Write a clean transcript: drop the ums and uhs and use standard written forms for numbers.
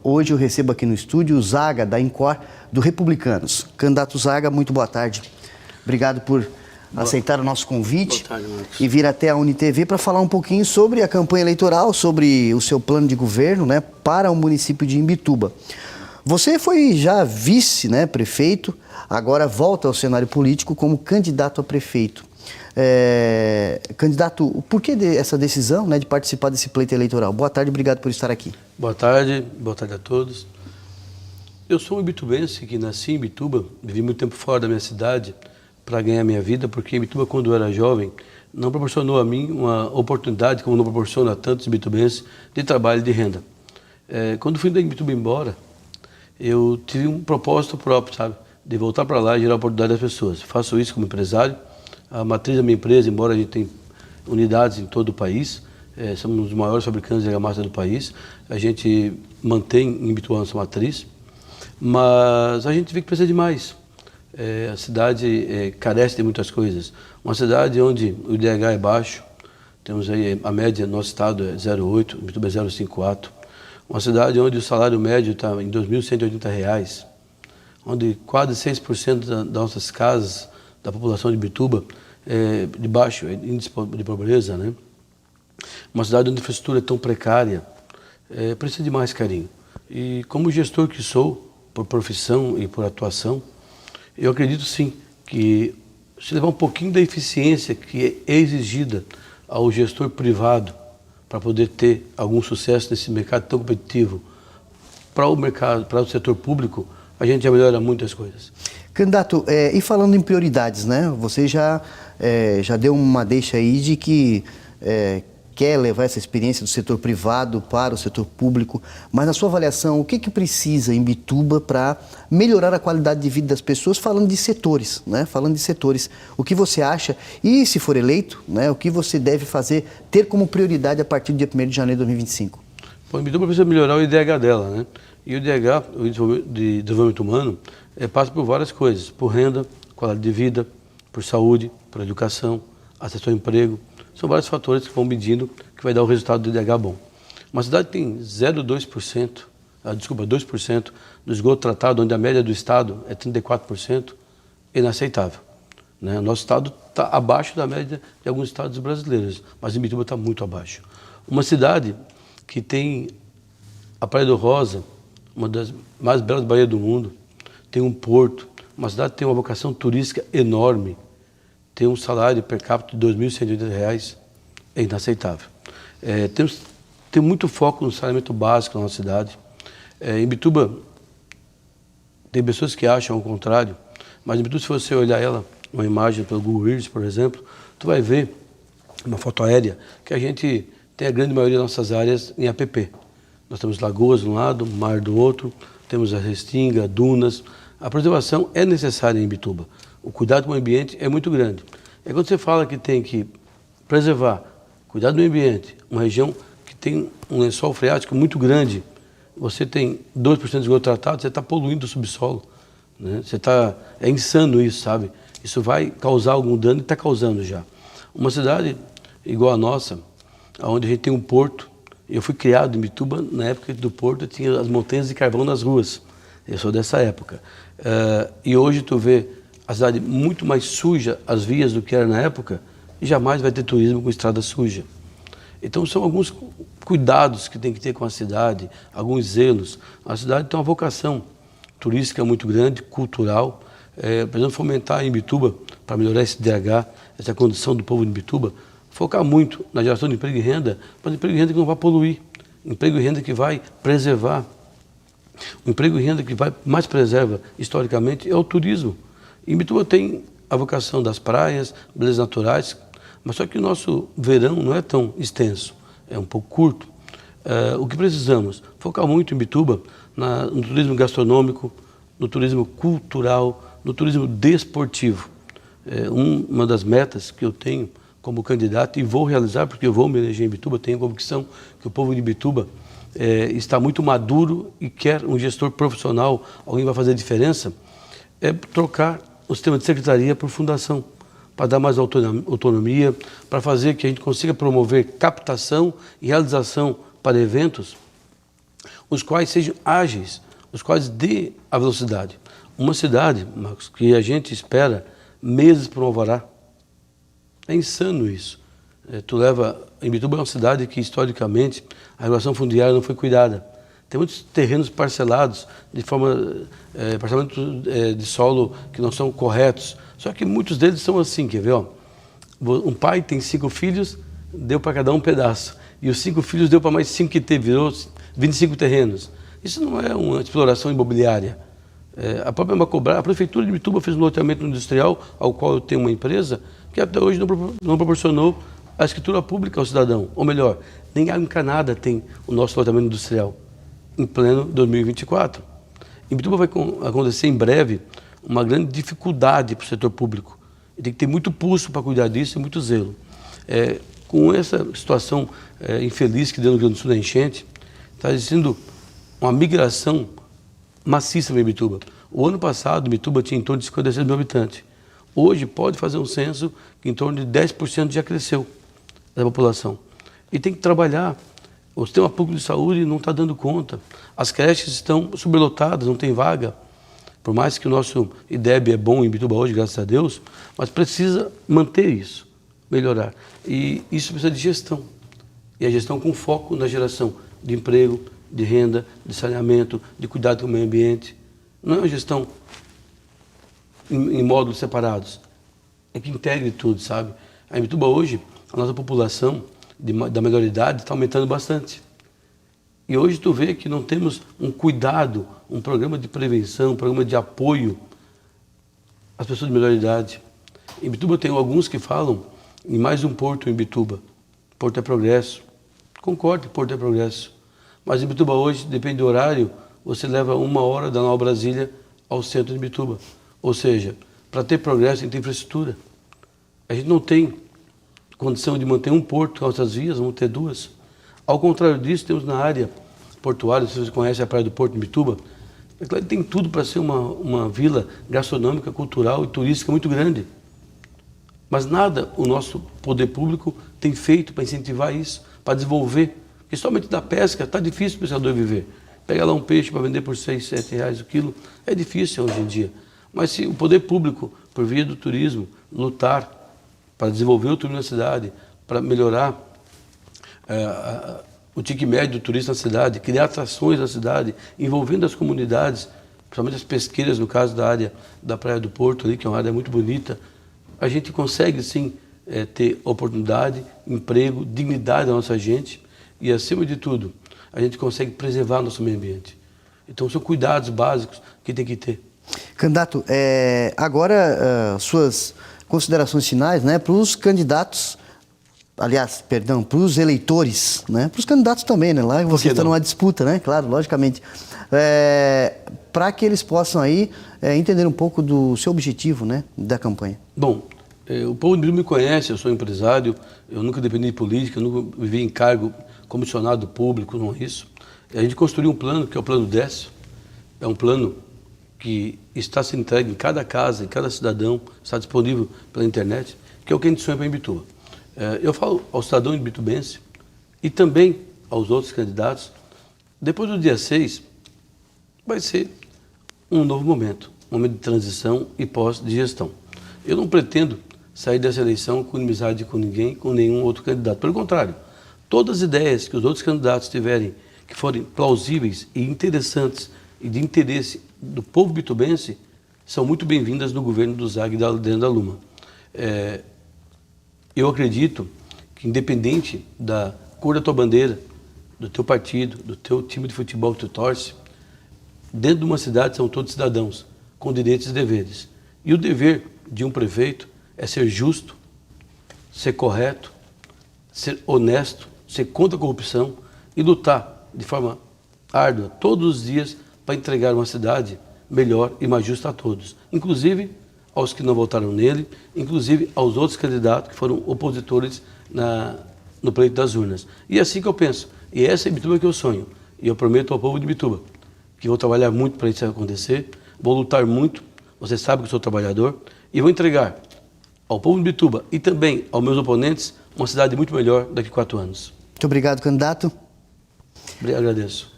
Hoje eu recebo aqui no estúdio o Zaga, da Incor, do Republicanos. Candidato Zaga, muito boa tarde. Obrigado por aceitar o nosso convite e vir até a UniTV para falar um pouquinho sobre a campanha eleitoral, sobre o seu plano de governo, né, para o município de Imbituba. Você foi já vice, né, prefeito, agora volta ao cenário político como candidato a prefeito. Candidato, o porquê dessa decisão, né, de participar desse pleito eleitoral? Boa tarde, obrigado por estar aqui. Boa tarde a todos. Eu sou um ibitubense que nasci em Imbituba, vivi muito tempo fora da minha cidade para ganhar minha vida, porque Imbituba, quando eu era jovem, não proporcionou a mim uma oportunidade, como não proporciona a tantos ibitubenses, de trabalho e de renda. Quando fui da Imbituba embora, eu tive um propósito próprio, sabe, de voltar para lá e gerar oportunidade às pessoas. Faço isso como empresário. A matriz da minha empresa, embora a gente tenha unidades em todo o país, somos um dos maiores fabricantes de argamassa do país, a gente mantém em Imbituba nossa matriz, mas a gente vê que precisa de mais. A cidade carece de muitas coisas. Uma cidade onde o IDH é baixo, temos aí a média no nosso estado é 0,8, Imbituba é 0,54. Uma cidade onde o salário médio está em R$ 2.180, onde quase 6% das nossas casas da população de Imbituba de baixo índice de pobreza, né? Uma cidade onde a infraestrutura é tão precária, precisa de mais carinho. E como gestor que sou, por profissão e por atuação, eu acredito sim que se levar um pouquinho da eficiência que é exigida ao gestor privado para poder ter algum sucesso nesse mercado tão competitivo para o mercado, para o setor público, a gente já melhora muitas coisas. Candidato, e falando em prioridades, né? Você já deu uma deixa aí de que quer levar essa experiência do setor privado para o setor público, mas na sua avaliação, o que precisa em Imbituba para melhorar a qualidade de vida das pessoas, falando de setores, né? Falando de setores, o que você acha e, se for eleito, né, o que você deve fazer, ter como prioridade a partir do dia 1º de janeiro de 2025? Bom, Imbituba precisa melhorar o IDH dela, né? E o IDH, o Índice de Desenvolvimento Humano, passa por várias coisas, por renda, qualidade de vida, por saúde, por educação, acesso ao emprego. São vários fatores que vão medindo que vai dar o resultado do IDH bom. Uma cidade tem 2% do esgoto tratado, onde a média do estado é 34%, é inaceitável, né? O nosso estado está abaixo da média de alguns estados brasileiros, mas Imbituba está muito abaixo. Uma cidade que tem a Praia do Rosa, uma das mais belas baías do mundo, tem um porto, uma cidade que tem uma vocação turística enorme, tem um salário per capita de R$ 2.180, é inaceitável. Tem muito foco no saneamento básico na nossa cidade. Em Imbituba, tem pessoas que acham o contrário, mas em Imbituba, se você olhar ela, uma imagem pelo Google Earth, por exemplo, tu vai ver uma foto aérea que a gente tem a grande maioria das nossas áreas em APP. Nós temos lagoas de um lado, mar do outro, temos a restinga, dunas. A preservação é necessária em Imbituba. O cuidado com o ambiente é muito grande. É quando você fala que tem que preservar, cuidar do meio ambiente, uma região que tem um lençol freático muito grande, você tem 2% de esgoto tratado, você está poluindo o subsolo, né? É insano isso, sabe? Isso vai causar algum dano e está causando já. Uma cidade igual a nossa, onde a gente tem um porto, eu fui criado em Imbituba, na época do porto tinha as montanhas de carvão nas ruas. Eu sou dessa época. E hoje tu vê a cidade muito mais suja, as vias, do que era na época, e jamais vai ter turismo com estrada suja. Então são alguns cuidados que tem que ter com a cidade, alguns zelos. A cidade tem uma vocação turística muito grande, cultural. Precisamos fomentar em Imbituba, para melhorar esse DH, essa condição do povo de Imbituba, focar muito na geração de emprego e renda, mas emprego e renda que não vai poluir, emprego e renda que vai preservar. O emprego e renda que mais preserva historicamente é o turismo. Imbituba tem a vocação das praias, belezas naturais, mas só que o nosso verão não é tão extenso, é um pouco curto. O que precisamos? Focar muito em Imbituba no turismo gastronômico, no turismo cultural, no turismo desportivo. Uma das metas que eu tenho como candidato, e vou realizar, porque eu vou me eleger em Imbituba, tenho a convicção que o povo de Imbituba está muito maduro e quer um gestor profissional, alguém vai fazer a diferença, é trocar o sistema de secretaria por fundação, para dar mais autonomia, para fazer que a gente consiga promover captação e realização para eventos, os quais sejam ágeis, os quais dê a velocidade. Uma cidade, Marcos, que a gente espera meses para um alvará. É insano isso. Imbituba é uma cidade que, historicamente, a regulação fundiária não foi cuidada. Tem muitos terrenos parcelados, parcelamento de solo que não são corretos. Só que muitos deles são assim, quer ver? Ó? Um pai tem 5 filhos, deu para cada um pedaço. E os 5 filhos deu para mais 5 que teve, virou 25 terrenos. Isso não é uma exploração imobiliária. A própria Macobra, a prefeitura de Imbituba fez um loteamento industrial, ao qual eu tenho uma empresa, que até hoje não proporcionou a escritura pública ao cidadão. Ou melhor, nem água encanada tem o nosso loteamento industrial, em pleno 2024. Em Imbituba vai acontecer em breve uma grande dificuldade para o setor público. E tem que ter muito pulso para cuidar disso e muito zelo. Com essa situação infeliz que deu no Rio Grande do Sul da enchente, está existindo uma migração maciça para Imbituba. O ano passado, Imbituba tinha em torno de 56 mil habitantes. Hoje pode fazer um censo que em torno de 10% já cresceu da população. E tem que trabalhar. O sistema público de saúde não está dando conta. As creches estão superlotadas, não tem vaga. Por mais que o nosso IDEB é bom em Imbituba hoje, graças a Deus, mas precisa manter isso, melhorar. E isso precisa de gestão. E a gestão com foco na geração de emprego, de renda, de saneamento, de cuidado com o meio ambiente. Não é uma gestão em módulos separados. É que integre tudo, sabe? A Imbituba hoje, a nossa população da melhor idade está aumentando bastante. E hoje tu vê que não temos um cuidado, um programa de prevenção, um programa de apoio às pessoas de melhor idade. Em Imbituba tem alguns que falam em mais um porto em Imbituba. Porto é progresso. Concordo que Porto é progresso. Mas em Imbituba hoje, depende do horário, você leva 1 hora da Nova Brasília ao centro de Imbituba. Ou seja, para ter progresso tem que ter infraestrutura. A gente não tem condição de manter um porto com outras vias, vamos ter 2. Ao contrário disso, temos na área portuária, se você conhece a Praia do Porto de Imbituba, tem tudo para ser uma vila gastronômica, cultural e turística muito grande. Mas nada o nosso poder público tem feito para incentivar isso, para desenvolver. Porque somente da pesca está difícil o pescador viver. Pega lá um peixe para vender por 6, 7 reais o quilo, é difícil hoje em dia. Mas se o poder público, por via do turismo, lutar para desenvolver o turismo na cidade, para melhorar o tique médio do turista na cidade, criar atrações na cidade, envolvendo as comunidades, principalmente as pesqueiras, no caso da área da Praia do Porto, ali, que é uma área muito bonita, a gente consegue sim ter oportunidade, emprego, dignidade da nossa gente e, acima de tudo, a gente consegue preservar nosso meio ambiente. Então são cuidados básicos que tem que ter. Candidato, agora suas considerações finais, né, para os candidatos, aliás, perdão, para os eleitores, né, para os candidatos também, né, lá você está numa disputa, né, claro, logicamente, para que eles possam aí entender um pouco do seu objetivo, né, da campanha. Bom, o povo me conhece, eu sou empresário, eu nunca dependi de política, eu nunca vivi em cargo comissionado público, não é isso. A gente construiu um plano, que é o Plano Décio, é um plano que está sendo entregue em cada casa, em cada cidadão, está disponível pela internet, que é o que a gente sonha para Imbituba. Eu falo ao cidadão imbitubense e também aos outros candidatos, depois do dia 6, vai ser um novo momento, um momento de transição e pós-gestão. Eu não pretendo sair dessa eleição com inimizade com ninguém, com nenhum outro candidato. Pelo contrário, todas as ideias que os outros candidatos tiverem, que forem plausíveis e interessantes e de interesse do povo bitubense, são muito bem-vindas no governo do ZAG e dentro da Luma. Eu acredito que, independente da cor da tua bandeira, do teu partido, do teu time de futebol que tu torce, dentro de uma cidade são todos cidadãos, com direitos e deveres. E o dever de um prefeito é ser justo, ser correto, ser honesto, ser contra a corrupção e lutar de forma árdua todos os dias para entregar uma cidade melhor e mais justa a todos, inclusive aos que não votaram nele, inclusive aos outros candidatos que foram opositores no pleito das urnas. E é assim que eu penso, e essa é a Imbituba que eu sonho, e eu prometo ao povo de Imbituba que vou trabalhar muito para isso acontecer, vou lutar muito, você sabe que eu sou trabalhador, e vou entregar ao povo de Imbituba e também aos meus oponentes uma cidade muito melhor daqui a 4 anos. Muito obrigado, candidato. Agradeço.